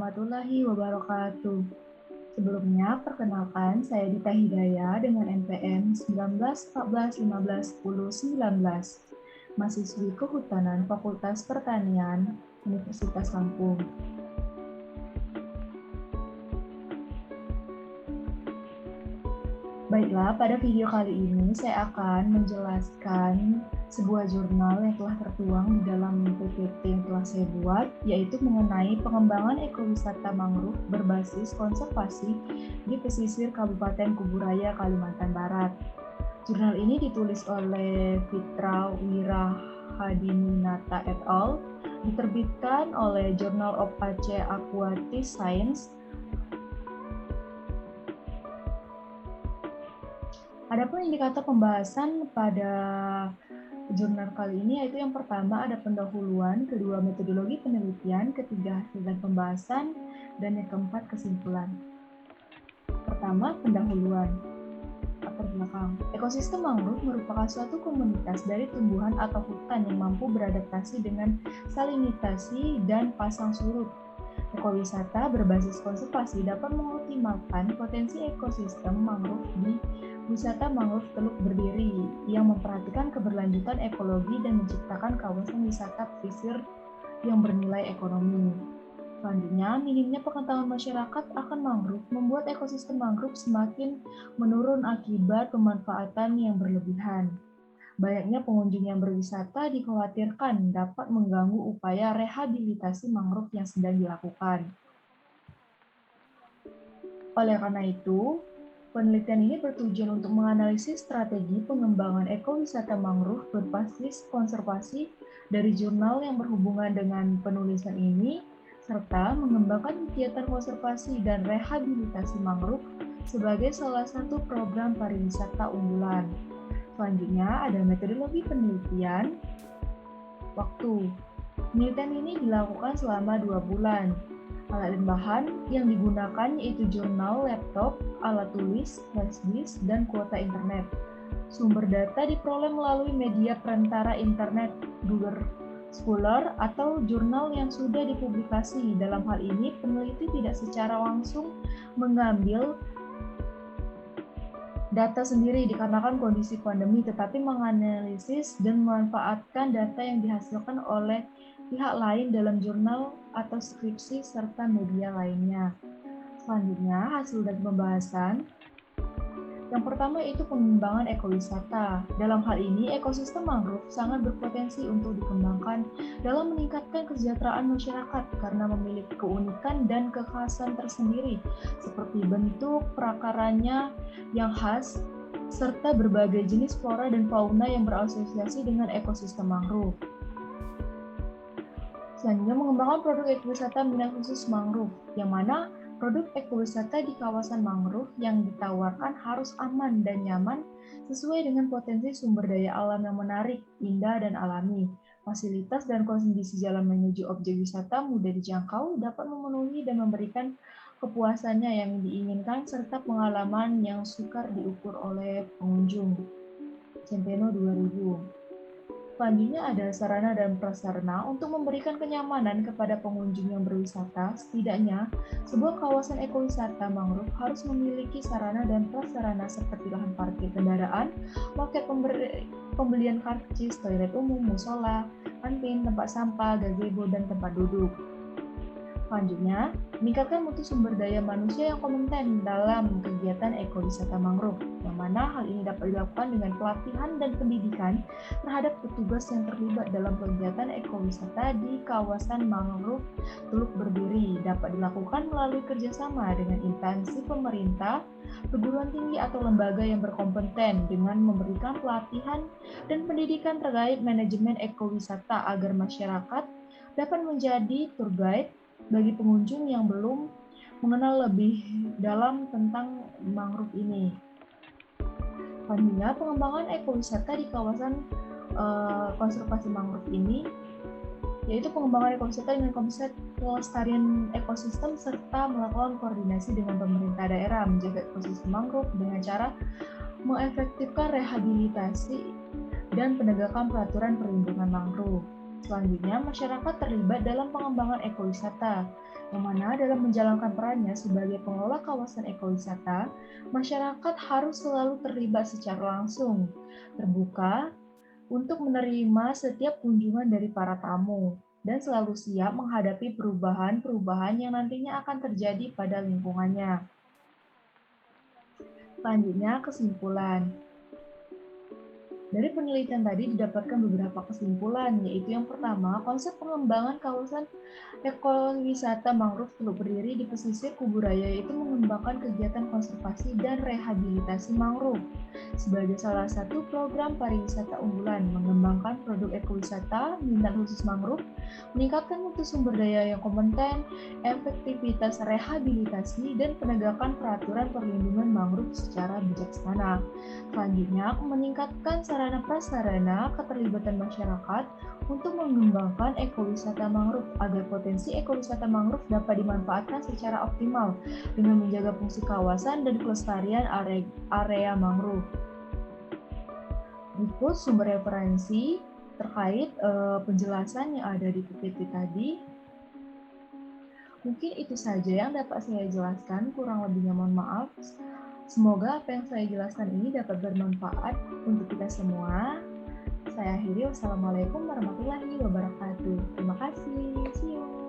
warahmatullahi wabarakatuh. Sebelumnya, perkenalkan saya Dita Hidayah dengan NPM 19 14 15 10 19, mahasiswi Kehutanan Fakultas Pertanian Universitas Lampung. Baiklah, pada video kali ini saya akan menjelaskan sebuah jurnal yang telah tertuang di dalam PPT yang telah saya buat, yaitu mengenai pengembangan ekowisata mangrove berbasis konservasi di pesisir Kabupaten Kuburaya, Kalimantan Barat. Jurnal ini ditulis oleh Fitra Wirahadinata et al., diterbitkan oleh Journal of Aceh Aquatic Science. Adapun indikator pembahasan pada jurnal kali ini yaitu yang pertama ada pendahuluan, kedua metodologi penelitian, ketiga hasil dan pembahasan, dan yang keempat kesimpulan. Pertama, pendahuluan. Latar belakang. Ekosistem mangrove merupakan suatu komunitas dari tumbuhan atau hutan yang mampu beradaptasi dengan salinitasi dan pasang surut. Ekowisata berbasis konservasi dapat mengoptimalkan potensi ekosistem mangrove di wisata mangrove Teluk Berdiri yang memperhatikan keberlanjutan ekologi dan menciptakan kawasan wisata pesisir yang bernilai ekonomi. Selanjutnya, minimnya pengetahuan masyarakat akan mangrove membuat ekosistem mangrove semakin menurun akibat pemanfaatan yang berlebihan. Banyaknya pengunjung yang berwisata dikhawatirkan dapat mengganggu upaya rehabilitasi mangrove yang sedang dilakukan. Oleh karena itu, penelitian ini bertujuan untuk menganalisis strategi pengembangan ekowisata mangrove berbasis konservasi dari jurnal yang berhubungan dengan penulisan ini, serta mengembangkan kegiatan konservasi dan rehabilitasi mangrove sebagai salah satu program pariwisata unggulan. Selanjutnya ada metodologi penelitian. Waktu. Penelitian ini dilakukan selama 2 bulan. Alat dan bahan yang digunakan yaitu jurnal, laptop, alat tulis, flash disk, dan kuota internet. Sumber data diperoleh melalui media perantara internet, Google Scholar, atau jurnal yang sudah dipublikasi. Dalam hal ini, peneliti tidak secara langsung mengambil data sendiri dikarenakan kondisi pandemi, tetapi menganalisis dan memanfaatkan data yang dihasilkan oleh pihak lain dalam jurnal atau skripsi serta media lainnya. Selanjutnya, hasil dan pembahasan. Yang pertama itu pengembangan ekowisata. Dalam hal ini, ekosistem mangrove sangat berpotensi untuk dikembangkan dalam meningkatkan kesejahteraan masyarakat karena memiliki keunikan dan kekhasan tersendiri, seperti bentuk prakaranya yang khas, serta berbagai jenis flora dan fauna yang berasosiasi dengan ekosistem mangrove. Selanjutnya, mengembangkan produk ekowisata minat khusus mangrove, yang mana produk ekowisata di kawasan mangrove yang ditawarkan harus aman dan nyaman sesuai dengan potensi sumber daya alam yang menarik, indah, dan alami. Fasilitas dan kondisi jalan menuju objek wisata mudah dijangkau, dapat memenuhi dan memberikan kepuasannya yang diinginkan, serta pengalaman yang sukar diukur oleh pengunjung. Centeno 2000. Selanjutnya ada sarana dan prasarana untuk memberikan kenyamanan kepada pengunjung yang berwisata. Setidaknya, sebuah kawasan ekowisata mangrove harus memiliki sarana dan prasarana seperti lahan parkir kendaraan, loket pembelian karcis, toilet umum, musola, kantin, tempat sampah, gazebo, dan tempat duduk. Selanjutnya, meningkatkan mutu sumber daya manusia yang kompeten dalam kegiatan ekowisata mangrove, yang mana hal ini dapat dilakukan dengan pelatihan dan pendidikan terhadap petugas yang terlibat dalam kegiatan ekowisata di kawasan mangrove Teluk Berdiri. Dapat dilakukan melalui kerjasama dengan instansi pemerintah, perguruan tinggi atau lembaga yang berkompeten dengan memberikan pelatihan dan pendidikan terkait manajemen ekowisata agar masyarakat dapat menjadi tour guide bagi pengunjung yang belum mengenal lebih dalam tentang mangrove ini. Selanjutnya, pengembangan ekowisata di kawasan konservasi mangrove ini yaitu pengembangan ekowisata dengan konsep pelestarian ekosistem serta melakukan koordinasi dengan pemerintah daerah menjaga ekosistem mangrove dengan cara mengefektifkan rehabilitasi dan penegakan peraturan perlindungan mangrove. Selanjutnya, masyarakat terlibat dalam pengembangan ekowisata yang mana dalam menjalankan perannya sebagai pengelola kawasan ekowisata, masyarakat harus selalu terlibat secara langsung, terbuka, untuk menerima setiap kunjungan dari para tamu, dan selalu siap menghadapi perubahan-perubahan yang nantinya akan terjadi pada lingkungannya. Selanjutnya, kesimpulan. Dari penelitian tadi didapatkan beberapa kesimpulan, yaitu yang pertama, konsep pengembangan kawasan ekowisata mangrove Teluk Berdiri di pesisir Kuburaya itu mengembangkan kegiatan konservasi dan rehabilitasi mangrove sebagai salah satu program pariwisata unggulan, mengembangkan produk ekowisata, minat khusus mangrove, meningkatkan mutu sumber daya yang kompeten, efektivitas rehabilitasi, dan penegakan peraturan perlindungan mangrove secara bijaksana. Selanjutnya, meningkatkan sarana prasarana keterlibatan masyarakat untuk mengembangkan ekowisata mangrove agar potensi ekowisata mangrove dapat dimanfaatkan secara optimal dengan menjaga fungsi kawasan dan kelestarian area mangrove. Berikut sumber referensi terkait penjelasan yang ada di PPT tadi. Mungkin itu saja yang dapat saya jelaskan, kurang lebihnya mohon maaf. Semoga apa yang saya jelaskan ini dapat bermanfaat untuk kita semua. Saya akhiri, wassalamualaikum warahmatullahi wabarakatuh. Terima kasih. See you.